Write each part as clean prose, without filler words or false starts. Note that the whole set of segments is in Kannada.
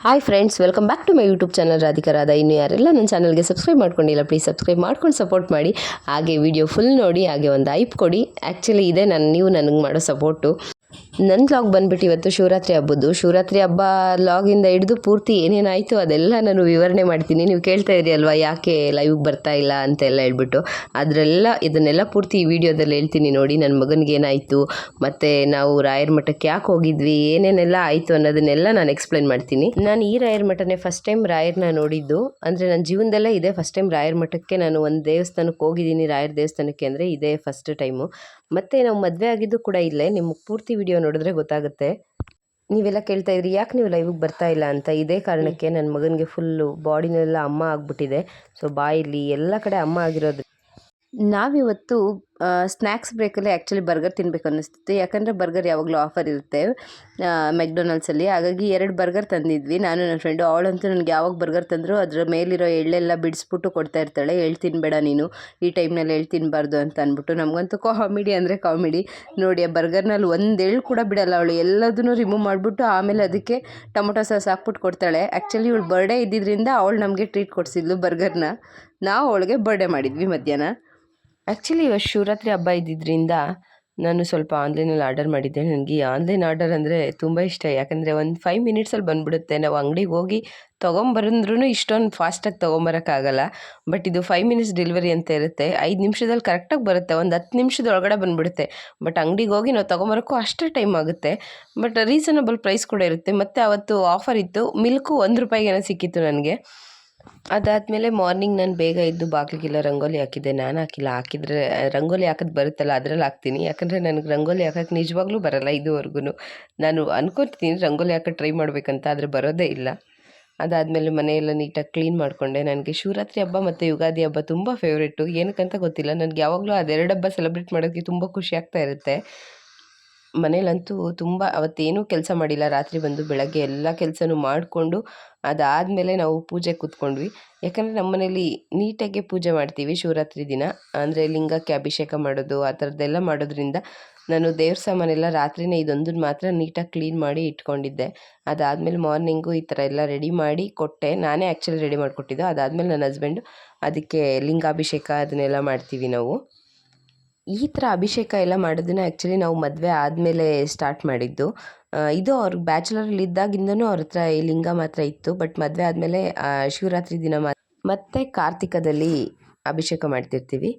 Hi friends, welcome back to my YouTube channel Radhika Radha. ಇನ್ನು ಯಾರೆಲ್ಲ ನನ್ನ ಚಾನಲ್ಗೆ ಸಬ್ಸ್ಕ್ರೈಬ್ ಮಾಡ್ಕೊಂಡಿಲ್ಲ, ಪ್ಲೀಸ್ ಸಬ್ಸ್ಕ್ರೈಬ್ ಮಾಡ್ಕೊಂಡು ಸಪೋರ್ಟ್ ಮಾಡಿ. ಹಾಗೆ ವಿಡಿಯೋ ಫುಲ್ ನೋಡಿ, ಹಾಗೆ ಒಂದು ಐಪ್ ಕೊಡಿ. ಆ್ಯಕ್ಚುಲಿ ಇದೆ ನೀವು ನನಗೆ ಮಾಡೋ ಸಪೋರ್ಟು. ನನ್ನ ಲಾಗ್ ಬಂದುಬಿಟ್ಟು ಇವತ್ತು ಶಿವರಾತ್ರಿ ಹಬ್ಬದ್ದು. ಶಿವರಾತ್ರಿ ಹಬ್ಬ ಲಾಗಿಂದ ಹಿಡಿದು ಪೂರ್ತಿ ಏನೇನಾಯಿತು ಅದೆಲ್ಲ ನಾನು ವಿವರಣೆ ಮಾಡ್ತೀನಿ. ನೀವು ಕೇಳ್ತಾ ಇರಿ ಅಲ್ವಾ, ಯಾಕೆ ಲೈವ್ಗೆ ಬರ್ತಾ ಇಲ್ಲ ಅಂತೆಲ್ಲ ಹೇಳ್ಬಿಟ್ಟು. ಇದನ್ನೆಲ್ಲ ಪೂರ್ತಿ ಈ ವಿಡಿಯೋದಲ್ಲಿ ಹೇಳ್ತೀನಿ ನೋಡಿ. ನನ್ನ ಮಗನಿಗೆ ಏನಾಯಿತು, ಮತ್ತು ನಾವು ರಾಯರ ಮಠಕ್ಕೆ ಯಾಕೆ ಹೋಗಿದ್ವಿ, ಏನೇನೆಲ್ಲ ಆಯಿತು ಅನ್ನೋದನ್ನೆಲ್ಲ ನಾನು ಎಕ್ಸ್ಪ್ಲೈನ್ ಮಾಡ್ತೀನಿ. ನಾನು ಈ ರಾಯರ ಮಠನೇ ಫಸ್ಟ್ ಟೈಮ್ ರಾಯರನ್ನ ನೋಡಿದ್ದು. ಅಂದರೆ ನನ್ನ ಜೀವನದಲ್ಲೇ ಇದೆ ಫಸ್ಟ್ ಟೈಮ್ ರಾಯರ ಮಠಕ್ಕೆ ನಾನು ಒಂದು ದೇವಸ್ಥಾನಕ್ಕೆ ಹೋಗಿದ್ದೀನಿ. ರಾಯರ ದೇವಸ್ಥಾನಕ್ಕೆ ಅಂದರೆ ಇದೇ ಫಸ್ಟ್ ಟೈಮು. ಮತ್ತು ನಾವು ಮದುವೆ ಆಗಿದ್ದು ಕೂಡ ಇಲ್ಲೇ. ನಿಮಗೆ ಪೂರ್ತಿ ವಿಡಿಯೋ ನೋಡಿದ್ರೆ ಗೊತ್ತಾಗುತ್ತೆ. ನೀವೆಲ್ಲ ಕೇಳ್ತಾ ಇದ್ರಿ ಯಾಕೆ ನೀವು ಲೈವಿಗೆ ಬರ್ತಾ ಇಲ್ಲ ಅಂತ. ಇದೇ ಕಾರಣಕ್ಕೆ ನನ್ನ ಮಗನಿಗೆ ಫುಲ್ಲು ಬಾಡಿನೆಲ್ಲ ಅಮ್ಮ ಆಗಿಬಿಟ್ಟಿದೆ. ಸೊ ಬಾಯಲ್ಲಿ ಎಲ್ಲ ಕಡೆ ಅಮ್ಮ ಆಗಿರೋದು. ನಾವಿವತ್ತು ಸ್ನ್ಯಾಕ್ಸ್ ಬ್ರೇಕಲ್ಲಿ ಆ್ಯಕ್ಚುಲಿ ಬರ್ಗರ್ ತಿನ್ನಬೇಕು ಅನ್ನಿಸ್ತಿತ್ತು. ಯಾಕಂದರೆ ಬರ್ಗರ್ ಯಾವಾಗಲೂ ಆಫರ್ ಇರುತ್ತೆ ಮೆಕ್ಡೊನಾಲ್ಡ್ಸಲ್ಲಿ. ಹಾಗಾಗಿ 2 ಬರ್ಗರ್ ತಂದಿದ್ವಿ, ನಾನು ನನ್ನ ಫ್ರೆಂಡು. ಅವಳಂತೂ ನನಗೆ ಯಾವಾಗ ಬರ್ಗರ್ ತಂದರೂ ಅದರ ಮೇಲಿರೋ ಎಳ್ಳೆಲ್ಲ ಬಿಡಿಸ್ಬಿಟ್ಟು ಕೊಡ್ತಾ ಇರ್ತಾಳೆ. ಎಳ್ಳು ತಿನ್ನಬೇಡ ನೀನು, ಈ ಟೈಮ್ನಲ್ಲಿ ಎಳ್ಳು ತಿನ್ನಬಾರ್ದು ಅಂತ ಅಂದ್ಬಿಟ್ಟು. ನಮಗಂತೂ ಕಾಮಿಡಿ ಅಂದರೆ ಕಾಮಿಡಿ ನೋಡಿ. ಆ ಬರ್ಗರ್ನಲ್ಲಿ ಒಂದು ಎಳ್ಳು ಕೂಡ ಬಿಡಲ್ಲ ಅವಳು. ಎಲ್ಲದನ್ನೂ ರಿಮೂವ್ ಮಾಡಿಬಿಟ್ಟು ಆಮೇಲೆ ಅದಕ್ಕೆ ಟೊಮೊಟೊ ಸಾಸ್ ಹಾಕ್ಬಿಟ್ಟು ಕೊಡ್ತಾಳೆ. ಆ್ಯಕ್ಚುಲಿ ಇವಳು ಬರ್ಡೇ ಇದ್ದಿದ್ದರಿಂದ ಅವಳು ನಮಗೆ ಟ್ರೀಟ್ ಕೊಡಿಸಿದ್ಲು ಬರ್ಗರ್ನ. ನಾವು ಅವಳಿಗೆ ಬರ್ಡೇ ಮಾಡಿದ್ವಿ ಮಧ್ಯಾಹ್ನ. ಆ್ಯಕ್ಚುಲಿ ಇವತ್ತು ಶಿವರಾತ್ರಿ ಹಬ್ಬ ಇದ್ದಿದ್ದರಿಂದ ನಾನು ಸ್ವಲ್ಪ ಆನ್ಲೈನಲ್ಲಿ ಆರ್ಡರ್ ಮಾಡಿದ್ದೆ. ನನಗೆ ಈ ಆನ್ಲೈನ್ ಆರ್ಡರ್ ಅಂದರೆ ತುಂಬ ಇಷ್ಟ. ಯಾಕಂದರೆ ಒಂದು 5 ಮಿನಿಟ್ಸಲ್ಲಿ ಬಂದುಬಿಡುತ್ತೆ. ನಾವು ಅಂಗಡಿಗೆ ಹೋಗಿ ತೊಗೊಂಬರಂದ್ರೂ ಇಷ್ಟೊಂದು ಫಾಸ್ಟಾಗಿ ತೊಗೊಂಬರೋಕ್ಕಾಗಲ್ಲ. ಬಟ್ ಇದು 5 ಮಿನಿಟ್ಸ್ ಡೆಲಿವರಿ ಅಂತ ಇರುತ್ತೆ. 5 ನಿಮಿಷದಲ್ಲಿ ಕರೆಕ್ಟಾಗಿ ಬರುತ್ತೆ, ಒಂದು 10 ನಿಮಿಷದೊಳಗಡೆ ಬಂದುಬಿಡುತ್ತೆ. ಬಟ್ ಅಂಗಡಿಗೆ ಹೋಗಿ ನಾವು ತೊಗೊಂಬರೋಕ್ಕೂ ಅಷ್ಟೇ ಟೈಮ್ ಆಗುತ್ತೆ. ಬಟ್ ರೀಸನಬಲ್ ಪ್ರೈಸ್ ಕೂಡ ಇರುತ್ತೆ. ಮತ್ತು ಅವತ್ತು ಆಫರ್ ಇತ್ತು, ಮಿಲ್ಕು ₹1 ಸಿಕ್ಕಿತ್ತು ನನಗೆ. ಅದಾದಮೇಲೆ ಮಾರ್ನಿಂಗ್ ನಾನು ಬೇಗ ಎದ್ದು ಬಾಗಿಲಿಗೆಲ್ಲ ರಂಗೋಲಿ ಹಾಕಿದ್ದೆ. ನಾನು ಹಾಕಿಲ್ಲ, ಹಾಕಿದರೆ ರಂಗೋಲಿ ಹಾಕೋದು ಬರುತ್ತಲ್ಲ ಅದರಲ್ಲಿ ಹಾಕ್ತೀನಿ. ಯಾಕಂದರೆ ನನಗೆ ರಂಗೋಲಿ ಹಾಕೋಕ್ಕೆ ನಿಜವಾಗ್ಲೂ ಬರೋಲ್ಲ ಇದುವರೆಗೂ. ನಾನು ಅನ್ಕೊತೀನಿ ರಂಗೋಲಿ ಹಾಕೋಕ್ಕೆ ಟ್ರೈ ಮಾಡಬೇಕಂತ, ಆದರೆ ಬರೋದೇ ಇಲ್ಲ. ಅದಾದಮೇಲೆ ಮನೆಯೆಲ್ಲ ನೀಟಾಗಿ ಕ್ಲೀನ್ ಮಾಡಿಕೊಂಡೆ. ನನಗೆ ಶಿವರಾತ್ರಿ ಹಬ್ಬ ಮತ್ತು ಯುಗಾದಿ ಹಬ್ಬ ತುಂಬ ಫೇವ್ರೇಟು. ಏನಕ್ಕಂತ ಗೊತ್ತಿಲ್ಲ, ನನಗೆ ಯಾವಾಗಲೂ ಅದೆರಡು ಹಬ್ಬ ಸೆಲೆಬ್ರೇಟ್ ಮಾಡೋಕ್ಕೆ ತುಂಬ ಖುಷಿ ಆಗ್ತಾ ಇರುತ್ತೆ. ಮನೇಲಂತೂ ತುಂಬ ಅವತ್ತೇನೂ ಕೆಲಸ ಮಾಡಿಲ್ಲ. ರಾತ್ರಿ ಬಂದು ಬೆಳಗ್ಗೆ ಎಲ್ಲ ಕೆಲಸನೂ ಮಾಡಿಕೊಂಡು ಅದಾದಮೇಲೆ ನಾವು ಪೂಜೆಗೆ ಕೂತ್ಕೊಂಡ್ವಿ. ಯಾಕಂದರೆ ನಮ್ಮ ಮನೇಲಿ ನೀಟಾಗೆ ಪೂಜೆ ಮಾಡ್ತೀವಿ ಶಿವರಾತ್ರಿ ದಿನ. ಅಂದರೆ ಲಿಂಗಕ್ಕೆ ಅಭಿಷೇಕ ಮಾಡೋದು ಆ ಥರದ್ದೆಲ್ಲ ಮಾಡೋದ್ರಿಂದ ನಾನು ದೇವ್ರ ಸಾಮಾನೆಲ್ಲ ರಾತ್ರಿನೇ ಇದೊಂದನ್ನು ಮಾತ್ರ ನೀಟಾಗಿ ಕ್ಲೀನ್ ಮಾಡಿ ಇಟ್ಕೊಂಡಿದ್ದೆ. ಅದಾದಮೇಲೆ ಮಾರ್ನಿಂಗು ಈ ಥರ ಎಲ್ಲ ರೆಡಿ ಮಾಡಿ ಕೊಟ್ಟೆ. ನಾನೇ ಆ್ಯಕ್ಚುಲಿ ರೆಡಿ ಮಾಡಿಕೊಟ್ಟಿದ್ದು. ಅದಾದಮೇಲೆ ನನ್ನ ಹಸ್ಬೆಂಡು ಅದಕ್ಕೆ ಲಿಂಗಾಭಿಷೇಕ ಅದನ್ನೆಲ್ಲ ಮಾಡ್ತೀವಿ ನಾವು. ಈ ಥರ ಅಭಿಷೇಕ ಎಲ್ಲ ಮಾಡೋದನ್ನ ಆ್ಯಕ್ಚುಲಿ ನಾವು ಮದುವೆ ಆದಮೇಲೆ ಸ್ಟಾರ್ಟ್ ಮಾಡಿದ್ದು. ಇದು ಅವ್ರಿಗೆ ಬ್ಯಾಚುಲರಲ್ಲಿ ಇದ್ದಾಗಿಂದನೂ ಅವ್ರ ಹತ್ರ ಈ ಲಿಂಗ ಮಾತ್ರ ಇತ್ತು. ಬಟ್ ಮದುವೆ ಆದಮೇಲೆ ಶಿವರಾತ್ರಿ ದಿನ ಮತ್ತು ಕಾರ್ತಿಕದಲ್ಲಿ ಅಭಿಷೇಕ ಮಾಡ್ತಿರ್ತೀವಿ.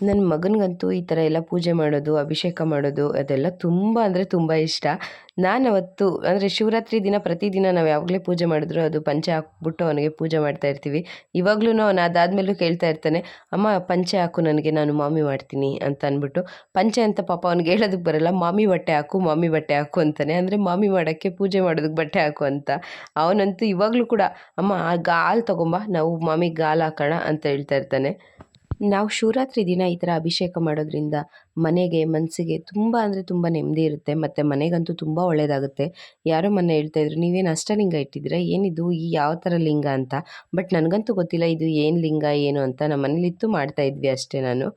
ನನ್ನ ಮಗನಿಗಂತೂ ಈ ಥರ ಎಲ್ಲ ಪೂಜೆ ಮಾಡೋದು, ಅಭಿಷೇಕ ಮಾಡೋದು ಅದೆಲ್ಲ ತುಂಬ ಅಂದರೆ ತುಂಬ ಇಷ್ಟ. ನಾನು ಅವತ್ತು ಅಂದರೆ ಶಿವರಾತ್ರಿ ದಿನ ಪ್ರತಿದಿನ ನಾವು ಯಾವಾಗಲೇ ಪೂಜೆ ಮಾಡಿದ್ರು ಅದು ಪಂಚೆ ಹಾಕ್ಬಿಟ್ಟು ಅವನಿಗೆ ಪೂಜೆ ಮಾಡ್ತಾ ಇರ್ತೀವಿ. ಇವಾಗಲೂ ಅವನು ಅದಾದಮೇಲೂ ಕೇಳ್ತಾ ಇರ್ತಾನೆ, ಅಮ್ಮ ಪಂಚೆ ಹಾಕು ನನಗೆ, ನಾನು ಮಾಮಿ ಮಾಡ್ತೀನಿ ಅಂತ ಅಂದ್ಬಿಟ್ಟು. ಪಂಚೆ ಅಂತ ಪಾಪ ಅವ್ನಿಗೆ ಹೇಳೋದಕ್ಕೆ ಬರಲ್ಲ. ಮಾಮಿ ಬಟ್ಟೆ ಹಾಕು, ಮಾಮಿ ಬಟ್ಟೆ ಹಾಕು ಅಂತಾನೆ. ಅಂದರೆ ಮಾಮಿ ಮಾಡೋಕ್ಕೆ ಪೂಜೆ ಮಾಡೋದಕ್ಕೆ ಬಟ್ಟೆ ಹಾಕು ಅಂತ. ಅವನಂತೂ ಇವಾಗಲೂ ಕೂಡ ಅಮ್ಮ ಹಾಲು ತೊಗೊಂಬ, ನಾವು ಮಾಮಿಗೆ ಹಾಲು ಹಾಕೋಣ ಅಂತ ಹೇಳ್ತಾ ಇರ್ತಾನೆ. ನಾವು ಶಿವರಾತ್ರಿ ದಿನ ಈ ಥರ ಅಭಿಷೇಕ ಮಾಡೋದ್ರಿಂದ ಮನೆಗೆ ಮನಸ್ಸಿಗೆ ತುಂಬ ಅಂದರೆ ತುಂಬ ನೆಮ್ಮದಿ ಇರುತ್ತೆ. ಮತ್ತು ಮನೆಗಂತೂ ತುಂಬ ಒಳ್ಳೆಯದಾಗುತ್ತೆ. ಯಾರೋ ಮೊನ್ನೆ ಹೇಳ್ತಾಯಿದ್ರು, ನೀವೇನು ಅಷ್ಟಲಿಂಗ ಇಟ್ಟಿದ್ದೀರಾ, ಏನಿದು ಈ ಯಾವ ಥರ ಲಿಂಗ ಅಂತ. ಬಟ್ ನನಗಂತೂ ಗೊತ್ತಿಲ್ಲ ಇದು ಏನು ಲಿಂಗ ಏನು ಅಂತ. ನಮ್ಮ ಮನೇಲಿತ್ತು ಮಾಡ್ತಾಯಿದ್ವಿ ಅಷ್ಟೇ ನಾನು.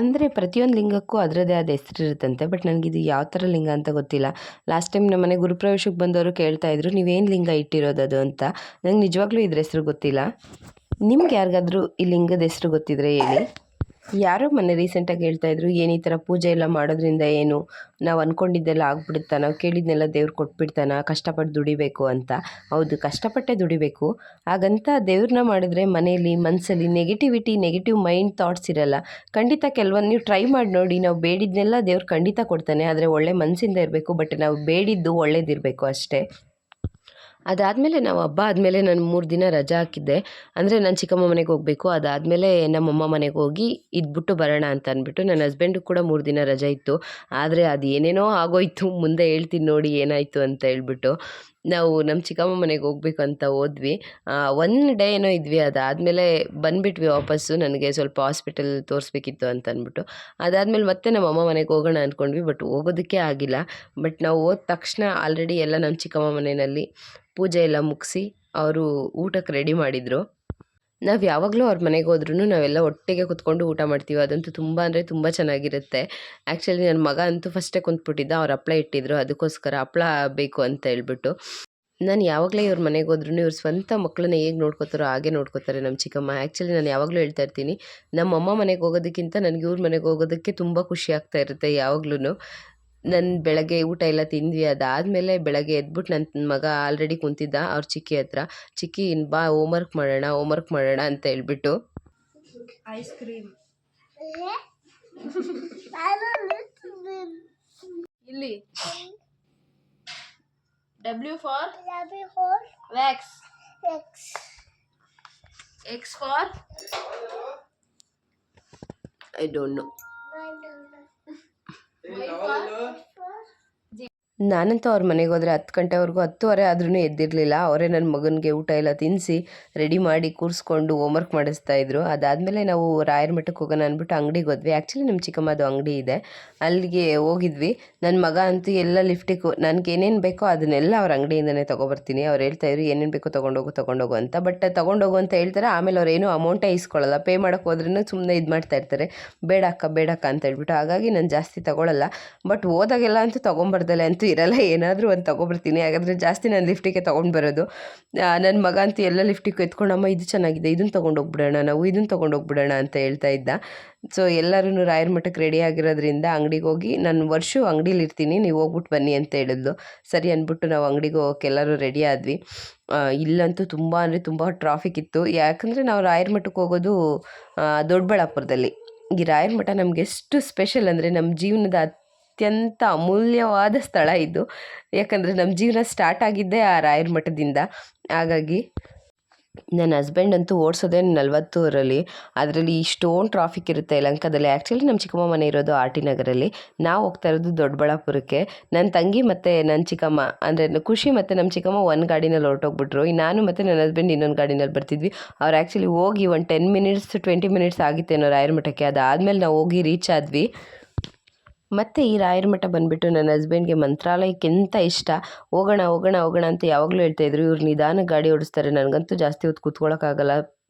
ಅಂದರೆ ಪ್ರತಿಯೊಂದು ಲಿಂಗಕ್ಕೂ ಅದರದ್ದೇ ಆದ ಹೆಸರಿರುತ್ತಂತೆ. ಬಟ್ ನನಗಿದು ಯಾವ ಥರ ಲಿಂಗ ಅಂತ ಗೊತ್ತಿಲ್ಲ. ಲಾಸ್ಟ್ ಟೈಮ್ ನಮ್ಮ ಮನೆ ಗುರುಪ್ರವೇಶಕ್ಕೆ ಬಂದವರು ಕೇಳ್ತಾಯಿದ್ರು, ನೀವೇನು ಲಿಂಗ ಇಟ್ಟಿರೋದದು ಅಂತ. ನಂಗೆ ನಿಜವಾಗ್ಲೂ ಇದ್ರ ಹೆಸರು ಗೊತ್ತಿಲ್ಲ. ನಿಮ್ಗೆ ಯಾರಿಗಾದ್ರೂ ಈ ಲಿಂಗದ ಹೆಸರು ಗೊತ್ತಿದ್ರೆ ಹೇಳಿ. ಯಾರೋ ಮೊನ್ನೆ ರೀಸೆಂಟಾಗಿ ಹೇಳ್ತಾಯಿದ್ರು, ಏನು ಈ ಥರ ಪೂಜೆ ಎಲ್ಲ ಮಾಡೋದ್ರಿಂದ ಏನು ನಾವು ಅಂದ್ಕೊಂಡಿದ್ದೆಲ್ಲ ಆಗ್ಬಿಡುತ್ತಾ, ನಾವು ಕೇಳಿದ್ನೆಲ್ಲ ದೇವ್ರು ಕೊಟ್ಬಿಡ್ತಾನ, ಕಷ್ಟಪಟ್ಟು ದುಡಿಬೇಕು ಅಂತ. ಹೌದು, ಕಷ್ಟಪಟ್ಟೆ ದುಡಿಬೇಕು. ಹಾಗಂತ ದೇವ್ರನ್ನ ಮಾಡಿದ್ರೆ ಮನೆಯಲ್ಲಿ ಮನಸ್ಸಲ್ಲಿ ನೆಗೆಟಿವ್ ಮೈಂಡ್ ಥಾಟ್ಸ್ ಇರಲ್ಲ. ಖಂಡಿತ ಕೆಲವೊಂದು ನೀವು ಟ್ರೈ ಮಾಡಿ ನೋಡಿ. ನಾವು ಬೇಡಿದ್ನೆಲ್ಲ ದೇವ್ರು ಖಂಡಿತ ಕೊಡ್ತಾನೆ, ಆದರೆ ಒಳ್ಳೆ ಮನಸ್ಸಿಂದ ಇರಬೇಕು. ಬಟ್ ನಾವು ಬೇಡಿದ್ದು ಒಳ್ಳೇದಿರಬೇಕು ಅಷ್ಟೇ. ಅದಾದಮೇಲೆ ನಾವು ಹಬ್ಬ ಆದಮೇಲೆ ನಾನು 3 ದಿನ ರಜಾ ಹಾಕಿದ್ದೆ. ಅಂದರೆ ನಾನು ಚಿಕ್ಕಮ್ಮ ಮನೆಗೆ ಹೋಗಬೇಕು. ಅದಾದಮೇಲೆ ನಮ್ಮಮ್ಮ ಮನೆಗೆ ಹೋಗಿ ಇದ್ಬಿಟ್ಟು ಬರೋಣ ಅಂತ ಅಂದ್ಬಿಟ್ಟು. ನನ್ನ ಹಸ್ಬೆಂಡಿಗೆ ಕೂಡ 3 ದಿನ ರಜೆ ಇತ್ತು. ಆದರೆ ಅದು ಏನೇನೋ ಆಗೋಯಿತು, ಮುಂದೆ ಹೇಳ್ತೀನಿ ನೋಡಿ ಏನಾಯಿತು ಅಂತ ಹೇಳ್ಬಿಟ್ಟು. ನಾವು ನಮ್ಮ ಚಿಕ್ಕಮ್ಮ ಮನೆಗೆ ಹೋಗ್ಬೇಕು ಅಂತ ಹೋದ್ವಿ. 1 ಡೇ ಏನೋ ಇದ್ವಿ. ಅದಾದಮೇಲೆ ಬಂದುಬಿಟ್ವಿ ವಾಪಸ್ಸು. ನನಗೆ ಸ್ವಲ್ಪ ಹಾಸ್ಪಿಟಲ್ ತೋರಿಸ್ಬೇಕಿತ್ತು ಅಂತ ಅಂದ್ಬಿಟ್ಟು. ಅದಾದಮೇಲೆ ಮತ್ತೆ ನಮ್ಮ ಅಮ್ಮ ಮನೆಗೆ ಹೋಗೋಣ ಅಂದ್ಕೊಂಡ್ವಿ. ಬಟ್ ಹೋಗೋದಕ್ಕೆ ಆಗಿಲ್ಲ. ಬಟ್ ನಾವು ಹೋದ ತಕ್ಷಣ ಆಲ್ರೆಡಿ ಎಲ್ಲ ನಮ್ಮ ಚಿಕ್ಕಮ್ಮ ಮನೆಯಲ್ಲಿ ಪೂಜೆ ಎಲ್ಲ ಮುಗಿಸಿ ಅವರು ಊಟಕ್ಕೆ ರೆಡಿ ಮಾಡಿದರು. ನಾವು ಯಾವಾಗಲೂ ಅವ್ರ ಮನೆಗೆ ಹೋದ್ರೂ ನಾವೆಲ್ಲ ಒಟ್ಟಿಗೆ ಕುತ್ಕೊಂಡು ಊಟ ಮಾಡ್ತೀವಿ. ಅದಂತೂ ತುಂಬ ಅಂದರೆ ತುಂಬ ಚೆನ್ನಾಗಿರುತ್ತೆ. ಆ್ಯಕ್ಚುಲಿ ನನ್ನ ಮಗ ಅಂತೂ ಫಸ್ಟೇ ಕುಂತ್ಬಿಟ್ಟಿದ್ದ. ಅವ್ರು ಹಪ್ಳ ಇಟ್ಟಿದ್ರು, ಅದಕ್ಕೋಸ್ಕರ ಹಪ್ಳ ಬೇಕು ಅಂತ ಹೇಳ್ಬಿಟ್ಟು. ನಾನು ಯಾವಾಗಲೇ ಇವ್ರ ಮನೆಗೆ ಹೋದ್ರೂ ಇವ್ರ ಸ್ವಂತ ಮಕ್ಕಳನ್ನ ಹೇಗೆ ನೋಡ್ಕೋತಾರೋ ಹಾಗೆ ನೋಡ್ಕೋತಾರೆ ನಮ್ಮ ಚಿಕ್ಕಮ್ಮ. ಆ್ಯಕ್ಚುಲಿ ನಾನು ಯಾವಾಗಲೂ ಹೇಳ್ತಾ ಇರ್ತೀನಿ, ನಮ್ಮಮ್ಮ ಮನೆಗೆ ಹೋಗೋದಕ್ಕಿಂತ ನನಗೆ ಇವ್ರ ಮನೆಗೆ ಹೋಗೋದಕ್ಕೆ ತುಂಬ ಖುಷಿ ಆಗ್ತಾ ಇರುತ್ತೆ ಯಾವಾಗ್ಲೂ. ನಾನು ಬೆಳಗ್ಗೆ ಊಟ ಎಲ್ಲ ತಿಂದ್ವಿ, ಅದಾದಮೇಲೆ ಬೆಳಗ್ಗೆ ಎದ್ಬಿಟ್ಟು ನನ್ನ ಮಗ ಆಲ್ರೆಡಿ ಕುಂತಿದ್ದ ಅವ್ರ ಚಿಕ್ಕಿ ಹತ್ರ. ಚಿಕ್ಕಿ ಬಾ ಹೋಮ್ವರ್ಕ್ ಮಾಡೋಣ ಅಂತ ಹೇಳ್ಬಿಟ್ಟು ಐಸ್ ಕ್ರೀಮ್ ಇಲ್ಲಿ W for wax, X for I don't know. Y for ನಾನಂತೂ ಅವ್ರ ಮನೆಗೆ ಹೋದರೆ 10 ಗಂಟೆವರೆಗೂ 10:30 ಆದ್ರೂ ಎದ್ದಿರಲಿಲ್ಲ. ಅವರೇ ನನ್ನ ಮಗನಿಗೆ ಊಟ ಎಲ್ಲ ತಿನ್ನಿಸಿ ರೆಡಿ ಮಾಡಿ ಕೂರಿಸ್ಕೊಂಡು ಹೋಮ್ವರ್ಕ್ ಮಾಡಿಸ್ತಾಯಿದ್ರು. ಅದಾದಮೇಲೆ ನಾವು ರಾಯರ ಮಠಕ್ಕೆ ಹೋಗೋಣ ಅಂದ್ಬಿಟ್ಟು ಅಂಗಡಿಗೆ ಹೋದ್ವಿ. ಆ್ಯಕ್ಚುಲಿ ನಮ್ಮ ಚಿಕ್ಕಮ್ಮದು ಅಂಗಡಿ ಇದೆ, ಅಲ್ಲಿಗೆ ಹೋಗಿದ್ವಿ. ನನ್ನ ಮಗ ಅಂತೂ ಎಲ್ಲ ಲಿಫ್ಟಿಗೂ ನನಗೇನೇನು ಬೇಕೋ ಅದನ್ನೆಲ್ಲ ಅವ್ರ ಅಂಗಡಿಯಿಂದನೇ ತೊಗೊಬರ್ತೀನಿ. ಅವ್ರು ಹೇಳ್ತಾಯಿದ್ರು ಏನೇನು ಬೇಕೋ ತೊಗೊಂಡೋಗು ಅಂತ. ಬಟ್ ತೊಗೊಂಡೋಗು ಅಂತ ಹೇಳ್ತಾರೆ, ಆಮೇಲೆ ಅವ್ರು ಏನೂ ಅಮೌಂಟೇ ಇಸ್ಕೊಳ್ಳಲ್ಲ. ಪೇ ಮಾಡೋಕ್ಕೆ ಹೋದ್ರೂ ಸುಮ್ಮನೆ ಇದು ಮಾಡ್ತಾ ಇರ್ತಾರೆ, ಬೇಡ ಅಕ್ಕ ಅಂತ ಹೇಳ್ಬಿಟ್ಟು. ಹಾಗಾಗಿ ನಾನು ಜಾಸ್ತಿ ತೊಗೊಳ್ಳಲ್ಲ. ಬಟ್ ಹೋದಾಗೆಲ್ಲ ಅಂತೂ ತೊಗೊಂಬರ್ದಲೆ ಅಂತೂ ಇರಲ್ಲ, ಏನಾದರೂ ಒಂದು ತೊಗೊಬರ್ತೀನಿ. ಹಾಗಾದರೆ ಜಾಸ್ತಿ ನಾನು ಲಿಫ್ಟಿಗೆ ತೊಗೊಂಡು ಬರೋದು. ನನ್ನ ಮಗ ಅಂತೂ ಎಲ್ಲ ಲಿಫ್ಟಿಗೂ ಎತ್ಕೊಂಡು, ಅಮ್ಮ ಇದು ಚೆನ್ನಾಗಿದೆ, ಇದನ್ನು ತೊಗೊಂಡೋಗ್ಬಿಡೋಣ, ನಾವು ಇದನ್ನು ತೊಗೊಂಡೋಗ್ಬಿಡೋಣ ಅಂತ ಹೇಳ್ತಾ ಇದ್ದ. ಸೊ ಎಲ್ಲರೂ ರಾಯರ ಮಠಕ್ಕೆ ರೆಡಿ ಆಗಿರೋದ್ರಿಂದ ಅಂಗಡಿಗೆ ಹೋಗಿ, ನಾನು ಅಂಗಡೀಲಿ ಇರ್ತೀನಿ, ನೀವು ಹೋಗ್ಬಿಟ್ಟು ಬನ್ನಿ ಅಂತ ಹೇಳಿದ್ಲು. ಸರಿ ಅಂದ್ಬಿಟ್ಟು ನಾವು ಅಂಗಡಿಗೆ ಹೋಗೋಕೆ ಎಲ್ಲರೂ ರೆಡಿ ಆದ್ವಿ. ಇಲ್ಲಂತೂ ತುಂಬ ಅಂದರೆ ತುಂಬ ಟ್ರಾಫಿಕ್ ಇತ್ತು. ಯಾಕಂದರೆ ನಾವು ರಾಯರ ಮಠಕ್ಕೆ ಹೋಗೋದು ದೊಡ್ಡಬಳ್ಳಾಪುರದಲ್ಲಿ. ಈ ರಾಯರ ಮಠ ನಮ್ಗೆ ಎಷ್ಟು ಸ್ಪೆಷಲ್ ಅಂದರೆ ನಮ್ಮ ಜೀವನದ ಅತ್ಯಂತ ಅಮೂಲ್ಯವಾದ ಸ್ಥಳ ಇದು. ಯಾಕಂದರೆ ನಮ್ಮ ಜೀವನ ಸ್ಟಾರ್ಟ್ ಆಗಿದ್ದೇ ಆ ರಾಯರ ಮಠದಿಂದ. ಹಾಗಾಗಿ ನನ್ನ ಹಸ್ಬೆಂಡ್ ಅಂತೂ ಓಡಿಸೋದೇ 40ರಲ್ಲಿ. ಅದರಲ್ಲಿ ಇಷ್ಟೊಂದು ಟ್ರಾಫಿಕ್ ಇರುತ್ತೆ ಯಲಹಂಕದಲ್ಲಿ. ಆ್ಯಕ್ಚುಲಿ ನಮ್ಮ ಚಿಕ್ಕಮ್ಮ ಮನೆ ಇರೋದು ಆರ್ ಟಿ ನಗರಲ್ಲಿ, ನಾವು ಹೋಗ್ತಾ ಇರೋದು ದೊಡ್ಡಬಳ್ಳಾಪುರಕ್ಕೆ. ನನ್ನ ತಂಗಿ ಮತ್ತು ನನ್ನ ಚಿಕ್ಕಮ್ಮ ಅಂದರೆ ಖುಷಿ ಮತ್ತು ನಮ್ಮ ಚಿಕ್ಕಮ್ಮ ಒಂದು ಗಾಡಿನಲ್ಲಿ ಹೊರಟೋಗ್ಬಿಟ್ರು. ನಾನು ಮತ್ತು ನನ್ನ ಹಸ್ಬೆಂಡ್ ಇನ್ನೊಂದು ಗಾಡಿನಲ್ಲಿ ಬರ್ತಿದ್ವಿ. ಅವ್ರು ಆ್ಯಕ್ಚುಲಿ ಹೋಗಿ ಒಂದು 10 ಮಿನಿಟ್ಸ್ 20 ಮಿನಿಟ್ಸ್ ಆಗಿತ್ತೇನೋ ರಾಯರ ಮಠಕ್ಕೆ. ಅದಾದಮೇಲೆ ನಾವು ಹೋಗಿ ರೀಚ್ ಆದ್ವಿ. ಮತ್ತು ಈ ರಾಯರ ಮಠ ಬಂದುಬಿಟ್ಟು ನನ್ನ ಹಸ್ಬೆಂಡ್ಗೆ ಮಂತ್ರಾಲಯಕ್ಕಿಂತ ಇಷ್ಟ. ಹೋಗೋಣ ಅಂತ ಯಾವಾಗಲೂ ಹೇಳ್ತಾಯಿದ್ರು. ಇವ್ರು ನಿಧಾನಕ್ಕೆ ಗಾಡಿ ಓಡಿಸ್ತಾರೆ, ನನಗಂತೂ ಜಾಸ್ತಿ ಹೊತ್ತು ಕೂತ್ಕೊಳ್ಳೋಕ್ಕಾಗಲ್ಲ,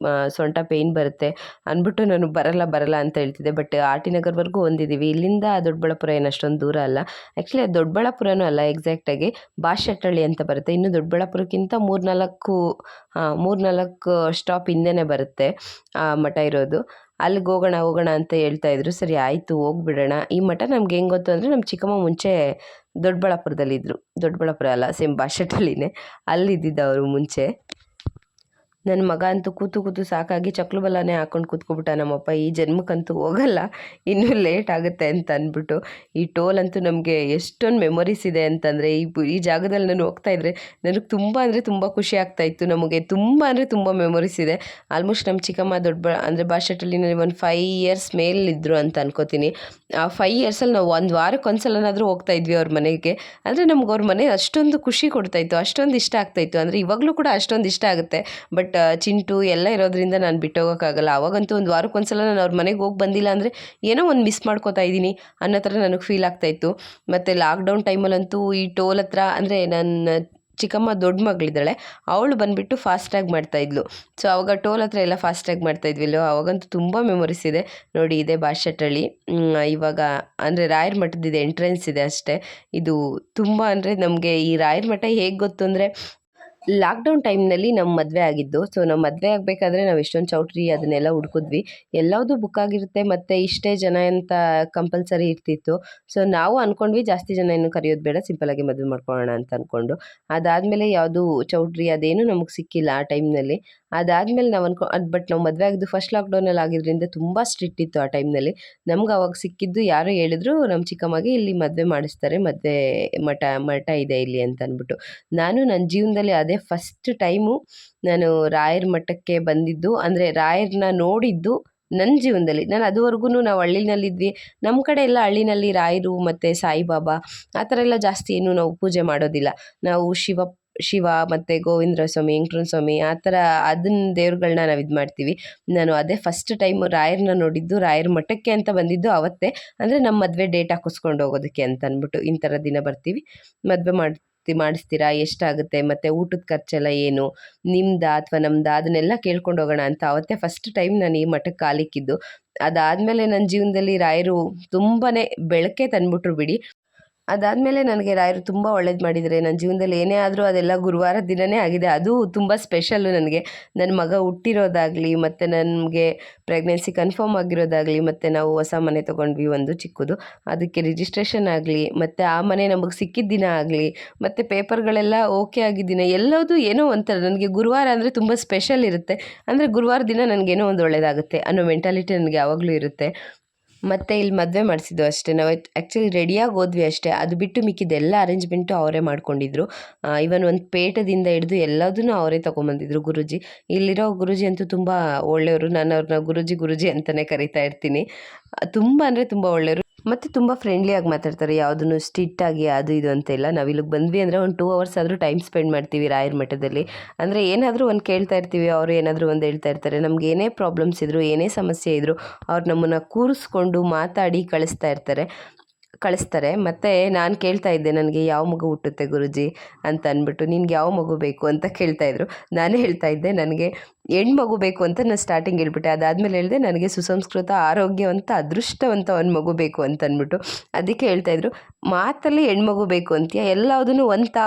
ಸೊಂಟ ಪೇಯ್ನ್ ಬರುತ್ತೆ ಅಂದ್ಬಿಟ್ಟು ನಾನು ಬರಲ್ಲ ಅಂತ ಹೇಳ್ತಿದ್ದೆ. ಬಟ್ ಆರ್ ಟಿ ನಗರ್ವರೆಗೂ ಹೊಂದಿದ್ದೀವಿ. ಇಲ್ಲಿಂದ ದೊಡ್ಡಬಳ್ಳಾಪುರ ಏನು ಅಷ್ಟೊಂದು ದೂರ ಅಲ್ಲ. ಆ್ಯಕ್ಚುಲಿ ಅದು ದೊಡ್ಡಬಳ್ಳಾಪುರನೂ ಅಲ್ಲ, ಎಕ್ಸಾಕ್ಟಾಗಿ ಬಾಶೆಟ್ಟಳ್ಳಿ ಅಂತ ಬರುತ್ತೆ. ಇನ್ನು ದೊಡ್ಡಬಳ್ಳಾಪುರಕ್ಕಿಂತ 3-4 ಸ್ಟಾಪ್ ಹಿಂದೆನೇ ಬರುತ್ತೆ ಆ ಮಠ ಇರೋದು. ಅಲ್ಲಿಗೆ ಹೋಗೋಣ ಅಂತ ಹೇಳ್ತಾಯಿದ್ರು. ಸರಿ ಆಯಿತು ಹೋಗ್ಬಿಡೋಣ. ಈ ಮಠ ನಮ್ಗೆ ಹೆಂಗೆ ಗೊತ್ತು ಅಂದರೆ, ನಮ್ಮ ಚಿಕ್ಕಮ್ಮ ಮುಂಚೆ ದೊಡ್ಡಬಳ್ಳಾಪುರದಲ್ಲಿದ್ದರು. ದೊಡ್ಡಬಳ್ಳಾಪುರ ಅಲ್ಲ, ಸೇಮ್ ಬಾಶೆಟ್ಟಳ್ಳಿನೇ, ಅಲ್ಲಿದ್ದಿದ್ದು ಅವರು ಮುಂಚೆ. ನನ್ನ ಮಗ ಅಂತೂ ಕೂತು ಸಾಕಾಗಿ ಚಕ್ಲು ಬಲ್ಲಾನೇ ಹಾಕ್ಕೊಂಡು ಕೂತ್ಕೊಬಿಟ್ಟ. ನಮ್ಮಪ್ಪ ಈ ಜನ್ಮಕ್ಕಂತೂ ಹೋಗಲ್ಲ, ಇನ್ನೂ ಲೇಟ್ ಆಗುತ್ತೆ ಅಂತ ಅಂದ್ಬಿಟ್ಟು. ಈ ಟೋಲ್ ಅಂತೂ ನಮಗೆ ಎಷ್ಟೊಂದು ಮೆಮೊರೀಸ್ ಇದೆ ಅಂತಂದರೆ, ಈ ಜಾಗದಲ್ಲಿ ನಾನು ಹೋಗ್ತಾ ಇದ್ದರೆ ನನಗೆ ತುಂಬ ಅಂದರೆ ತುಂಬ ಖುಷಿ ಆಗ್ತಾಯಿತ್ತು. ನಮಗೆ ತುಂಬ ಅಂದರೆ ತುಂಬ ಮೆಮೊರೀಸ್ ಇದೆ. ಆಲ್ಮೋಸ್ಟ್ ನಮ್ಮ ಚಿಕ್ಕಮ್ಮ ಅಂದರೆ ಬಾಶೆಟ್ಟಳ್ಳಿನಲ್ಲಿ ಒಂದು 5 ಇಯರ್ಸ್ ಮೇಲಿದ್ದರು ಅಂತ ಅನ್ಕೋತೀನಿ. ಆ 5 ಇಯರ್ಸಲ್ಲಿ ನಾವು ಒಂದು ವಾರಕ್ಕೆ ಒಂದ್ಸಲನಾದರೂ ಹೋಗ್ತಾ ಇದ್ವಿ ಅವ್ರ ಮನೆಗೆ. ಅಂದರೆ ನಮ್ಗೆ ಅವ್ರ ಮನೆ ಅಷ್ಟೊಂದು ಖುಷಿ ಕೊಡ್ತಾಯಿತ್ತು, ಅಷ್ಟೊಂದು ಇಷ್ಟ ಆಗ್ತಾಯಿತ್ತು. ಅಂದರೆ ಇವಾಗಲೂ ಕೂಡ ಅಷ್ಟೊಂದು ಇಷ್ಟ ಆಗುತ್ತೆ. ಬಟ್ ಚಿಂಟು ಎಲ್ಲ ಇರೋದ್ರಿಂದ ನಾನು ಬಿಟ್ಟೋಗೋಕ್ಕಾಗಲ್ಲ. ಅವಾಗಂತೂ ಒಂದು ವಾರಕ್ಕೆ ಒಂದ್ಸಲ ನಾನು ಅವ್ರ ಮನೆಗೆ ಹೋಗಿ ಬಂದಿಲ್ಲ ಅಂದರೆ ಏನೋ ಒಂದು ಮಿಸ್ ಮಾಡ್ಕೋತಾ ಇದ್ದೀನಿ ಅನ್ನೋ ಥರ ನನಗೆ ಫೀಲ್ ಆಗ್ತಾಯಿತ್ತು. ಮತ್ತು ಲಾಕ್ಡೌನ್ ಟೈಮಲ್ಲಂತೂ ಈ ಟೋಲ್ ಹತ್ರ, ಅಂದರೆ ನನ್ನ ಚಿಕ್ಕಮ್ಮ ದೊಡ್ಡ ಮಗಳಿದ್ದಾಳೆ, ಅವಳು ಬಂದುಬಿಟ್ಟು ಫಾಸ್ಟ್ಯಾಗ್ ಮಾಡ್ತಾಯಿದ್ಲು. ಸೊ ಆವಾಗ ಟೋಲ್ ಹತ್ರ ಎಲ್ಲ ಫಾಸ್ಟ್ಯಾಗ್ ಮಾಡ್ತಾಯಿದ್ವಿಲ್ಲೋ, ಅವಾಗಂತೂ ತುಂಬ ಮೆಮೊರೀಸ್ ಇದೆ. ನೋಡಿ ಇದೆ ಬಾಶೆಟ್ಟಳ್ಳಿ. ಇವಾಗ ಅಂದರೆ ರಾಯರ ಮಠದಿದೆ ಎಂಟ್ರೆನ್ಸ್ ಇದೆ ಅಷ್ಟೇ. ಇದು ತುಂಬ ಅಂದರೆ ನಮಗೆ ಈ ರಾಯರ ಮಠ ಹೇಗೆ ಗೊತ್ತು ಅಂದರೆ, ಲಾಕ್ಡೌನ್ ಟೈಮ್ನಲ್ಲಿ ನಮ್ಮ ಮದುವೆ ಆಗಿದ್ದು. ಸೊ ನಮ್ಮ ಮದುವೆ ಆಗಬೇಕಾದ್ರೆ ನಾವು ಎಷ್ಟೊಂದು ಚೌಟ್ರಿ ಅದನ್ನೆಲ್ಲ ಹುಡ್ಕಿದ್ವಿ. ಎಲ್ಲದೂ ಬುಕ್ ಆಗಿರುತ್ತೆ ಮತ್ತು ಇಷ್ಟೇ ಜನ ಅಂತ ಕಂಪಲ್ಸರಿ ಇರ್ತಿತ್ತು. ಸೊ ನಾವು ಅಂದ್ಕೊಂಡ್ವಿ ಜಾಸ್ತಿ ಜನ ಏನು ಕರೆಯೋದು ಬೇಡ, ಸಿಂಪಲಾಗಿ ಮದುವೆ ಮಾಡ್ಕೊಳ್ಳೋಣ ಅಂತ ಅಂದ್ಕೊಂಡು. ಅದಾದಮೇಲೆ ಯಾವುದು ಚೌಟ್ರಿ ಅದೇನೂ ನಮಗೆ ಸಿಕ್ಕಿಲ್ಲ ಆ ಟೈಮ್ನಲ್ಲಿ. ಅದಾದಮೇಲೆ ನಾವು ಬಟ್ ನಾವು ಮದುವೆ ಆಗಿದ್ದು ಫಸ್ಟ್ ಲಾಕ್ಡೌನಲ್ಲಿ ಆಗಿದ್ದರಿಂದ ತುಂಬ ಸ್ಟ್ರಿಕ್ಟ್ ಇತ್ತು ಆ ಟೈಮ್ನಲ್ಲಿ. ನಮ್ಗೆ ಅವಾಗ ಸಿಕ್ಕಿದ್ದು ಯಾರೋ ಹೇಳಿದ್ರು ನಮ್ಮ ಚಿಕ್ಕಮ್ಮಗೆ, ಇಲ್ಲಿ ಮದುವೆ ಮಾಡಿಸ್ತಾರೆ, ಮದುವೆ ಮಠ ಇದೆ ಇಲ್ಲಿ ಅಂತ ಅಂದ್ಬಿಟ್ಟು. ನಾನು ನನ್ನ ಜೀವನದಲ್ಲಿ ಅದೇ ಫಸ್ಟ್ ಟೈಮು ನಾನು ರಾಯರ ಮಠಕ್ಕೆ ಬಂದಿದ್ದು, ಅಂದರೆ ರಾಯರನ್ನ ನೋಡಿದ್ದು ನನ್ನ ಜೀವನದಲ್ಲಿ. ನಾನು ಅದುವರೆಗೂ ನಾವು ಹಳ್ಳಿನಲ್ಲಿದ್ವಿ, ನಮ್ಮ ಕಡೆ ಎಲ್ಲ ಹಳ್ಳಿನಲ್ಲಿ ರಾಯರು ಮತ್ತು ಸಾಯಿಬಾಬಾ ಆ ಥರ ಎಲ್ಲ ಜಾಸ್ತಿ ಏನು ನಾವು ಪೂಜೆ ಮಾಡೋದಿಲ್ಲ. ನಾವು ಶಿವ ಮತ್ತು ಗೋವಿಂದ ಸ್ವಾಮಿ, ವೆಂಕಟರಮಣ ಸ್ವಾಮಿ ಆ ಥರ ಅದನ್ನ ದೇವ್ರುಗಳನ್ನ ನಾವು ಇದು ಮಾಡ್ತೀವಿ. ನಾನು ಅದೇ ಫಸ್ಟ್ ಟೈಮು ರಾಯರನ್ನ ನೋಡಿದ್ದು, ರಾಯರ ಮಠಕ್ಕೆ ಅಂತ ಬಂದಿದ್ದು ಅವತ್ತೇ. ಅಂದರೆ ನಮ್ಮ ಮದುವೆ ಡೇಟ್ ಹಾಕಿಸ್ಕೊಂಡು ಹೋಗೋದಕ್ಕೆ ಅಂತ ಅಂದ್ಬಿಟ್ಟು, ಇಂಥರ ದಿನ ಬರ್ತೀವಿ, ಮದುವೆ ಮಾಡಿಸ್ತೀರಾ, ಎಷ್ಟಾಗುತ್ತೆ, ಮತ್ತು ಊಟದ ಖರ್ಚೆಲ್ಲ ಏನು, ನಿಮ್ದಾ ಅಥವಾ ನಮ್ದಾ, ಅದನ್ನೆಲ್ಲ ಕೇಳ್ಕೊಂಡು ಹೋಗೋಣ ಅಂತ ಅವತ್ತೇ ಫಸ್ಟ್ ಟೈಮ್ ನಾನು ಈ ಮಠಕ್ಕೆ ಕಾಲಿಕ್ಕಿದ್ದು. ಅದಾದಮೇಲೆ ನನ್ನ ಜೀವನದಲ್ಲಿ ರಾಯರು ತುಂಬಾ ಬೆಳಕೆ ತಂದ್ಬಿಟ್ರು ಬಿಡಿ. ಅದಾದಮೇಲೆ ನನಗೆ ರಾಯರು ತುಂಬ ಒಳ್ಳೇದು ಮಾಡಿದ್ದಾರೆ. ನನ್ನ ಜೀವನದಲ್ಲಿ ಏನೇ ಆದರೂ ಅದೆಲ್ಲ ಗುರುವಾರ ದಿನವೇ ಆಗಿದೆ. ಅದು ತುಂಬ ಸ್ಪೆಷಲ್ಲು ನನಗೆ. ನನ್ನ ಮಗ ಹುಟ್ಟಿರೋದಾಗಲಿ, ಮತ್ತು ನನಗೆ ಪ್ರೆಗ್ನೆನ್ಸಿ ಕನ್ಫರ್ಮ್ ಆಗಿರೋದಾಗಲಿ, ಮತ್ತು ನಾವು ಹೊಸ ಮನೆ ತೊಗೊಂಡ್ವಿ ಒಂದು ಚಿಕ್ಕದು, ಅದಕ್ಕೆ ರಿಜಿಸ್ಟ್ರೇಷನ್ ಆಗಲಿ, ಮತ್ತು ಆ ಮನೆ ನಮಗೆ ಸಿಕ್ಕಿದ ದಿನ ಆಗಲಿ, ಮತ್ತು ಪೇಪರ್ಗಳೆಲ್ಲ ಓಕೆ ಆಗಿದ್ದಿನ ಎಲ್ಲದೂ ಏನೋ ಒಂಥರ ನನಗೆ ಗುರುವಾರ ಅಂದರೆ ತುಂಬ ಸ್ಪೆಷಲ್ ಇರುತ್ತೆ. ಅಂದರೆ ಗುರುವಾರ ದಿನ ನನಗೇನೋ ಒಂದು ಒಳ್ಳೆಯದಾಗುತ್ತೆ ಅನ್ನೋ ಮೆಂಟಾಲಿಟಿ ನನಗೆ ಯಾವಾಗಲೂ ಇರುತ್ತೆ. ಮತ್ತು ಇಲ್ಲಿ ಮದುವೆ ಮಾಡಿಸಿದ್ದು ಅಷ್ಟೇ. ನಾವು ಆ್ಯಕ್ಚುಲಿ ರೆಡಿಯಾಗಿ ಹೋದ್ವಿ ಅಷ್ಟೇ. ಅದು ಬಿಟ್ಟು ಮಿಕ್ಕಿದ್ದೆಲ್ಲ ಅರೇಂಜ್ಮೆಂಟು ಅವರೇ ಮಾಡ್ಕೊಂಡಿದ್ರು. ಈವನ್ ಒಂದು ಪೇಟದಿಂದ ಹಿಡಿದು ಎಲ್ಲದನ್ನೂ ಅವರೇ ತೊಗೊಂಬಂದಿದ್ರು ಗುರೂಜಿ. ಇಲ್ಲಿರೋ ಗುರೂಜಿ ಅಂತೂ ತುಂಬ ಒಳ್ಳೆಯವರು. ನಾನು ಅವ್ರನ್ನ ಗುರೂಜಿ ಅಂತಲೇ ಕರಿತಾ ಇರ್ತೀನಿ. ತುಂಬ ಅಂದರೆ ತುಂಬ ಒಳ್ಳೆಯವರು ಮತ್ತು ತುಂಬ ಫ್ರೆಂಡ್ಲಿಯಾಗಿ ಮಾತಾಡ್ತಾರೆ. ಯಾವುದನ್ನು ಸ್ಟ್ರಿಕ್ಟಾಗಿ ಅದು ಇದು ಅಂತ ಇಲ್ಲ. ನಾವು ಇಲ್ಲಿಗೆ ಬಂದ್ವಿ ಅಂದರೆ ಒಂದು 2 ಅವರ್ಸ್ ಆದರೂ ಟೈಮ್ ಸ್ಪೆಂಡ್ ಮಾಡ್ತೀವಿ ರಾಯರ ಮಠದಲ್ಲಿ. ಅಂದರೆ ಏನಾದರೂ ಒಂದು ಕೇಳ್ತಾ ಇರ್ತೀವಿ, ಅವರು ಏನಾದರೂ ಒಂದು ಹೇಳ್ತಾ ಇರ್ತಾರೆ. ನಮ್ಗೆ ಏನೇ ಪ್ರಾಬ್ಲಮ್ಸ್ ಇದ್ದರೂ, ಏನೇ ಸಮಸ್ಯೆ ಇದ್ದರೂ ಅವ್ರು ನಮ್ಮನ್ನು ಕೂರಿಸ್ಕೊಂಡು ಮಾತಾಡಿ ಕಳಿಸ್ತಾರೆ. ಮತ್ತು ನಾನು ಕೇಳ್ತಾ ಇದ್ದೆ, ನನಗೆ ಯಾವ ಮಗು ಹುಟ್ಟುತ್ತೆ ಗುರೂಜಿ ಅಂತ ಅಂದ್ಬಿಟ್ಟು. ನಿನ್ಗೆ ಯಾವ ಮಗು ಬೇಕು ಅಂತ ಕೇಳ್ತಾಯಿದ್ರು. ನಾನೇ ಹೇಳ್ತಾ ಇದ್ದೆ, ನನಗೆ ಹೆಣ್ಮಗು ಬೇಕು ಅಂತ ನಾನು ಸ್ಟಾರ್ಟಿಂಗ್ ಹೇಳ್ಬಿಟ್ಟೆ. ಅದಾದಮೇಲೆ ಹೇಳಿದೆ, ನನಗೆ ಸುಸಂಸ್ಕೃತ, ಆರೋಗ್ಯವಂತ, ಅದೃಷ್ಟವಂತ ಒಂದು ಮಗು ಬೇಕು ಅಂತ ಅಂದ್ಬಿಟ್ಟು. ಅದಕ್ಕೆ ಹೇಳ್ತಾಯಿದ್ರು, ಮಾತಲ್ಲಿ ಹೆಣ್ಮಗು ಬೇಕು ಅಂತೀಯ, ಎಲ್ಲದನ್ನು ಒಂತ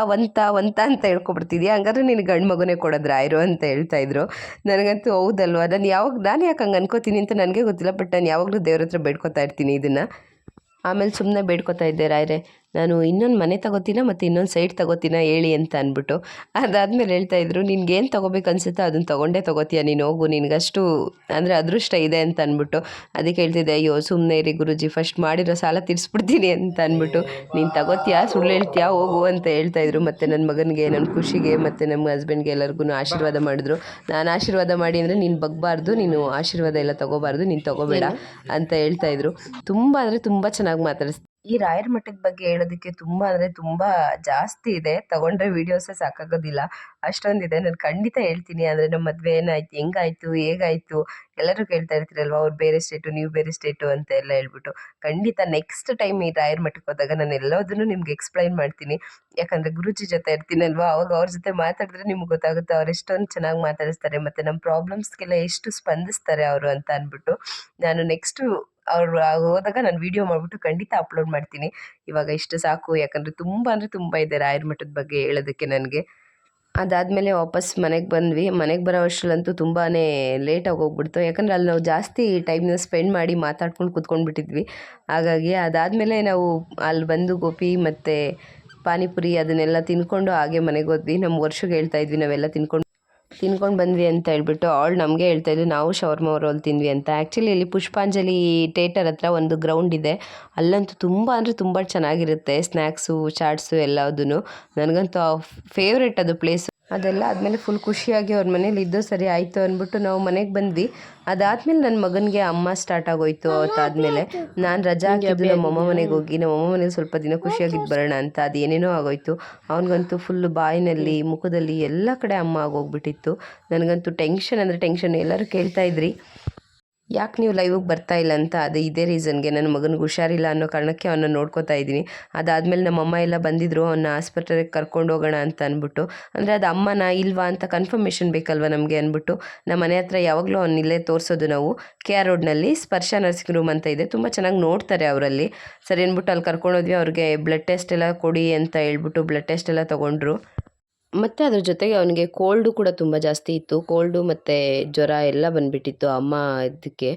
ಅಂತ ಹೇಳ್ಕೊಬಿಡ್ತಿದ್ಯಾ, ಹಂಗಾದ್ರೆ ನಿನಗೆ ಗಂಡು ಮಗುನೇ ಕೊಡೋದ್ರಾಯಿರು ಅಂತ ಹೇಳ್ತಾಯಿದ್ರು. ನನಗಂತೂ ಹೌದಲ್ವ, ನಾನು ಯಾಕೆ ಹಂಗೆ ಅನ್ಕೋತೀನಿ ಅಂತ ನನಗೆ ಗೊತ್ತಿಲ್ಲ. ಬಟ್ ನಾನು ಯಾವಾಗಲೂ ದೇವ್ರ ಹತ್ರ ಬೇಡ್ಕೊತಾ ಇರ್ತೀನಿ ಇದನ್ನು. ಆಮೇಲೆ ಸುಮ್ಮನೆ ಬೇಡ್ಕೊತಾ ಇದ್ದೆ, ರಾಯರೇ ನಾನು ಇನ್ನೊಂದು ಮನೆ ತಗೋತೀನ ಮತ್ತು ಇನ್ನೊಂದು ಸೈಟ್ ತಗೋತೀನ ಹೇಳಿ ಅಂತ ಅಂದ್ಬಿಟ್ಟು. ಅದಾದಮೇಲೆ ಹೇಳ್ತಾಯಿದ್ರು, ನಿನ್ಗೇನು ತೊಗೋಬೇಕು ಅನಿಸುತ್ತೋ ಅದನ್ನು ತೊಗೋತೀಯ, ನೀನು ಹೋಗು, ನಿನಗಷ್ಟು ಅಂದರೆ ಅದೃಷ್ಟ ಇದೆ ಅಂತ ಅಂದ್ಬಿಟ್ಟು. ಅದಕ್ಕೆ ಹೇಳ್ತಿದ್ದೆ, ಅಯ್ಯೋ ಸುಮ್ಮನೆ ಇರಿ ಗುರೂಜಿ, ಫಸ್ಟ್ ಮಾಡಿರೋ ಸಾಲ ತೀರಿಸ್ಬಿಡ್ತೀನಿ ಅಂತ ಅಂದ್ಬಿಟ್ಟು. ನೀನು ತಗೋತೀಯಾ, ಸುಳ್ಳು ಹೇಳ್ತೀಯಾ, ಹೋಗು ಅಂತ ಹೇಳ್ತಾಯಿದ್ರು. ಮತ್ತು ನನ್ನ ಮಗನಿಗೆ, ನನ್ನ ಖುಷಿಗೆ ಮತ್ತು ನಮ್ಮ ಹಸ್ಬೆಂಡ್ಗೆ ಎಲ್ಲರಿಗೂ ಆಶೀರ್ವಾದ ಮಾಡಿದ್ರು. ನಾನು ಆಶೀರ್ವಾದ ಮಾಡಿ ಅಂದರೆ ನೀನು ಬಗ್ಬಾರ್ದು, ನೀನು ಆಶೀರ್ವಾದ ಎಲ್ಲ ತೊಗೋಬಾರ್ದು, ನೀನು ತೊಗೋಬೇಡ ಅಂತ ಹೇಳ್ತಾಯಿದ್ರು. ತುಂಬ ಅಂದರೆ ತುಂಬ ಚೆನ್ನಾಗಿ ಮಾತಾಡಿಸ್ತಾರೆ. ಈ ರಾಯರ ಮಠದ ಬಗ್ಗೆ ಹೇಳೋದಕ್ಕೆ ತುಂಬ ಅಂದರೆ ತುಂಬ ಜಾಸ್ತಿ ಇದೆ. ತಗೊಂಡ್ರೆ ವೀಡಿಯೋಸೇ ಸಾಕಾಗೋದಿಲ್ಲ, ಅಷ್ಟೊಂದಿದೆ. ನಾನು ಖಂಡಿತ ಹೇಳ್ತೀನಿ. ಅಂದರೆ ನಮ್ಮ ಮದುವೆ ಏನಾಯ್ತು, ಹೆಂಗಾಯಿತು, ಹೇಗಾಯಿತು, ಎಲ್ಲರೂ ಕೇಳ್ತಾ ಇರ್ತೀರಲ್ವ, ಅವ್ರು ಬೇರೆ ಸ್ಟೇಟು ನೀವು ಬೇರೆ ಸ್ಟೇಟು ಅಂತ ಎಲ್ಲ ಹೇಳ್ಬಿಟ್ಟು. ಖಂಡಿತ ನೆಕ್ಸ್ಟ್ ಟೈಮ್ ಈ ರಾಯರ ಮಠಕ್ಕೆ ಹೋದಾಗ ನಾನು ಎಲ್ಲದನ್ನು ನಿಮ್ಗೆ ಎಕ್ಸ್ಪ್ಲೈನ್ ಮಾಡ್ತೀನಿ. ಯಾಕಂದರೆ ಗುರೂಜಿ ಜೊತೆ ಇರ್ತೀನಲ್ವ, ಅವಾಗ ಅವ್ರ ಜೊತೆ ಮಾತಾಡಿದ್ರೆ ನಿಮ್ಗೆ ಗೊತ್ತಾಗುತ್ತೆ ಅವ್ರು ಎಷ್ಟೊಂದು ಚೆನ್ನಾಗಿ ಮಾತಾಡಿಸ್ತಾರೆ, ಮತ್ತು ನಮ್ಮ ಪ್ರಾಬ್ಲಮ್ಸ್ಗೆಲ್ಲ ಎಷ್ಟು ಸ್ಪಂದಿಸ್ತಾರೆ ಅವರು ಅಂತ ಅಂದ್ಬಿಟ್ಟು. ನಾನು ನೆಕ್ಸ್ಟು ಅವ್ರು ಹೋದಾಗ ನಾನು ವೀಡಿಯೋ ಮಾಡಿಬಿಟ್ಟು ಖಂಡಿತ ಅಪ್ಲೋಡ್ ಮಾಡ್ತೀನಿ. ಇವಾಗ ಇಷ್ಟು ಸಾಕು, ಯಾಕಂದರೆ ತುಂಬ ಅಂದರೆ ತುಂಬ ಇದೆ ರಾಯರ ಮಠದ ಬಗ್ಗೆ ಹೇಳೋದಕ್ಕೆ ನನಗೆ. ಅದಾದಮೇಲೆ ವಾಪಸ್ ಮನೆಗೆ ಬಂದ್ವಿ. ಮನೆಗೆ ಬರೋ ಅಷ್ಟರಲ್ಲಂತೂ ತುಂಬಾ ಲೇಟಾಗಿ ಹೋಗ್ಬಿಡ್ತು. ಯಾಕಂದರೆ ಅಲ್ಲಿ ನಾವು ಜಾಸ್ತಿ ಟೈಮ್ನ ಸ್ಪೆಂಡ್ ಮಾಡಿ ಮಾತಾಡ್ಕೊಂಡು ಕೂತ್ಕೊಂಡ್ಬಿಟ್ಟಿದ್ವಿ. ಹಾಗಾಗಿ ಅದಾದಮೇಲೆ ನಾವು ಅಲ್ಲಿ ಬಂದು ಗೋಪಿ ಮತ್ತು ಪಾನಿಪುರಿ ಅದನ್ನೆಲ್ಲ ತಿಂದ್ಕೊಂಡು ಹಾಗೆ ಮನೆಗೆ ಹೋದ್ವಿ. ನಮ್ಮ ವರ್ಷಕ್ಕೆ ಹೇಳ್ತಾಯಿದ್ವಿ ನಾವೆಲ್ಲ ತಿನ್ಕೊಂಡು ಬಂದ್ವಿ ಅಂತ ಹೇಳ್ಬಿಟ್ಟು. ಅವಳು ನಮಗೆ ಹೇಳ್ತಾಯಿದ್ವಿ, ನಾವು ಶವರ್ಮ ರೋಲ್ ತಿಂದ್ವಿ ಅಂತ. ಆ್ಯಕ್ಚುಲಿ ಇಲ್ಲಿ ಪುಷ್ಪಾಂಜಲಿ ಥಿಯೇಟರ್ ಹತ್ರ ಒಂದು ಗ್ರೌಂಡ್ ಇದೆ. ಅಲ್ಲಂತೂ ತುಂಬ ಅಂದರೆ ತುಂಬ ಚೆನ್ನಾಗಿರುತ್ತೆ, ಸ್ನ್ಯಾಕ್ಸು, ಚಾಟ್ಸು ಎಲ್ಲದೂ. ನನಗಂತೂ ಫೇವ್ರೆಟ್ ಅದು ಪ್ಲೇಸು. ಅದೆಲ್ಲ ಆದಮೇಲೆ ಫುಲ್ ಖುಷಿಯಾಗಿ ಅವ್ರ ಮನೇಲಿ ಇದ್ದು ಸರಿ ಆಯಿತು ಅಂದ್ಬಿಟ್ಟು ನಾವು ಮನೆಗೆ ಬಂದ್ವಿ. ಅದಾದಮೇಲೆ ನನ್ನ ಮಗನಿಗೆ ಅಮ್ಮ ಸ್ಟಾರ್ಟ್ ಆಗೋಯ್ತು. ಅವತ್ತಾದಮೇಲೆ ನಾನು ರಜಾ ಹಾಕಿದ್ದು ನಮ್ಮ ಅಮ್ಮ ಮನೆಗೆ ಹೋಗಿ, ನಮ್ಮ ಅಮ್ಮ ಮನೇಲಿ ಸ್ವಲ್ಪ ದಿನ ಖುಷಿಯಾಗಿದ್ದು ಬರೋಣ ಅಂತ. ಅದು ಏನೇನೋ ಆಗೋಯ್ತು. ಅವನಿಗಂತೂ ಫುಲ್ಲು ಬಾಯಿನಲ್ಲಿ, ಮುಖದಲ್ಲಿ ಎಲ್ಲ ಕಡೆ ಅಮ್ಮ ಆಗೋಗ್ಬಿಟ್ಟಿತ್ತು. ನನಗಂತೂ ಟೆನ್ಷನ್ ಅಂದರೆ ಟೆನ್ಷನ್. ಎಲ್ಲರೂ ಕೇಳ್ತಾಯಿದ್ರಿ, ಯಾಕೆ ನೀವು ಲೈವಿಗೆ ಬರ್ತಾ ಇಲ್ಲ ಅಂತ. ಅದು ಇದೇ ರೀಸನ್ಗೆ, ನನ್ನ ಮಗನಿಗೆ ಹುಷಾರಿಲ್ಲ ಅನ್ನೋ ಕಾರಣಕ್ಕೆ ಅವನ್ನ ನೋಡ್ಕೋತಾ ಇದ್ದೀನಿ. ಅದಾದಮೇಲೆ ನಮ್ಮ ಅಮ್ಮ ಎಲ್ಲ ಬಂದಿದ್ದರು, ಅವನ್ನ ಆಸ್ಪತ್ರೆಗೆ ಕರ್ಕೊಂಡು ಹೋಗೋಣ ಅಂತ ಅಂದ್ಬಿಟ್ಟು. ಅಂದರೆ ಅದು ಅಮ್ಮನ ಇಲ್ವಾ ಅಂತ ಕನ್ಫರ್ಮೇಷನ್ ಬೇಕಲ್ವ ನಮಗೆ ಅಂದ್ಬಿಟ್ಟು. ನಮ್ಮ ಮನೆ ಹತ್ರ ಯಾವಾಗಲೂ ಅವ್ನು ಇಲ್ಲೇ ತೋರಿಸೋದು ನಾವು. KR ರೋಡ್ನಲ್ಲಿ ಸ್ಪರ್ಶ ನರ್ಸಿಂಗ್ ರೂಮ್ ಅಂತ ಇದೆ, ತುಂಬ ಚೆನ್ನಾಗಿ ನೋಡ್ತಾರೆ ಅವರಲ್ಲಿ. ಸರಿ ಅಂದ್ಬಿಟ್ಟು ಅಲ್ಲಿ ಕರ್ಕೊಂಡೋದ್ವಿ. ಅವ್ರಿಗೆ ಬ್ಲಡ್ ಟೆಸ್ಟ್ ಎಲ್ಲ ಕೊಡಿ ಅಂತ ಹೇಳ್ಬಿಟ್ಟು ಬ್ಲಡ್ ಟೆಸ್ಟ್ ಎಲ್ಲ ತೊಗೊಂಡ್ರು. ಮತ್ತು ಅದ್ರ ಜೊತೆಗೆ ಅವನಿಗೆ ಕೋಲ್ಡು ಕೂಡ ತುಂಬ ಜಾಸ್ತಿ ಇತ್ತು. ಕೋಲ್ಡು ಮತ್ತು ಜ್ವರ ಎಲ್ಲ ಬಂದುಬಿಟ್ಟಿತ್ತು ಅಮ್ಮ ಇದಕ್ಕೆ.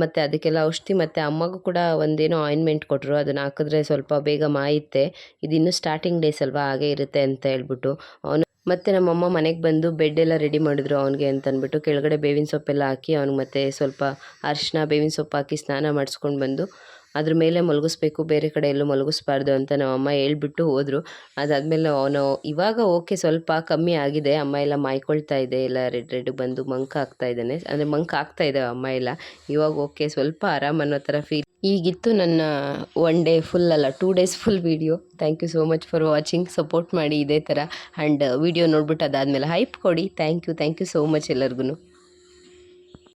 ಮತ್ತು ಅದಕ್ಕೆಲ್ಲ ಔಷಧಿ, ಮತ್ತು ಅಮ್ಮಗೂ ಕೂಡ ಒಂದೇನೋ ಆಯಿಂಟ್ಮೆಂಟ್ ಕೊಟ್ಟರು. ಅದನ್ನು ಹಾಕಿದ್ರೆ ಸ್ವಲ್ಪ ಬೇಗ ಮಾಯುತ್ತೆ, ಇದಿನ್ನೂ ಸ್ಟಾರ್ಟಿಂಗ್ ಡೇಸ್ ಅಲ್ವಾ, ಹಾಗೇ ಇರುತ್ತೆ ಅಂತ ಹೇಳ್ಬಿಟ್ಟು. ಅವನು ಮತ್ತು ನಮ್ಮಮ್ಮ ಮನೆಗೆ ಬಂದು ಬೆಡ್ ಎಲ್ಲ ರೆಡಿ ಮಾಡಿದ್ರು ಅವನಿಗೆ ಅಂತ ಅಂದ್ಬಿಟ್ಟು. ಕೆಳಗಡೆ ಬೇವಿನ ಸೊಪ್ಪೆಲ್ಲ ಹಾಕಿ ಅವ್ನಿಗೆ ಮತ್ತು ಸ್ವಲ್ಪ ಅರಿಶಿನ, ಬೇವಿನ ಸೊಪ್ಪು ಹಾಕಿ ಸ್ನಾನ ಮಾಡಿಸ್ಕೊಂಡು ಬಂದು ಅದ್ರ ಮೇಲೆ ಮಲಗಿಸ್ಬೇಕು, ಬೇರೆ ಕಡೆ ಎಲ್ಲೂ ಮಲಗಿಸ್ಬಾರ್ದು ಅಂತ ನಮ್ಮಮ್ಮ ಹೇಳ್ಬಿಟ್ಟು ಹೋದರು. ಅದಾದಮೇಲೆ ಅವನು ಇವಾಗ ಓಕೆ, ಸ್ವಲ್ಪ ಕಮ್ಮಿ ಆಗಿದೆ. ಅಮ್ಮ ಎಲ್ಲ ಮಾಯ್ಕೊಳ್ತಾ ಇದೆ, ಎಲ್ಲ ರೆಡ್ ಬಂದು ಮಂಕ್ ಆಗ್ತಾ ಇದ್ದಾನೆ, ಅಂದರೆ ಮಂಕ್ ಆಗ್ತಾ ಇದೆ ಅಮ್ಮ ಎಲ್ಲ. ಇವಾಗ ಓಕೆ, ಸ್ವಲ್ಪ ಆರಾಮ್ ಅನ್ನೋ ಥರ ಫೀಲ್. ಈಗಿತ್ತು ನನ್ನ 1 ಡೇ ಫುಲ್ ಅಲ್ಲ, 2 days full video. Thank you so much for watching. Support ಮಾಡಿ ಇದೇ ಥರ. ಆ್ಯಂಡ್ ವೀಡಿಯೋ ನೋಡ್ಬಿಟ್ಟು ಅದಾದಮೇಲೆ ಹೈಪ್ ಕೊಡಿ. ಥ್ಯಾಂಕ್ ಯು ಸೋ ಮಚ್ ಎಲ್ಲರಿಗೂ.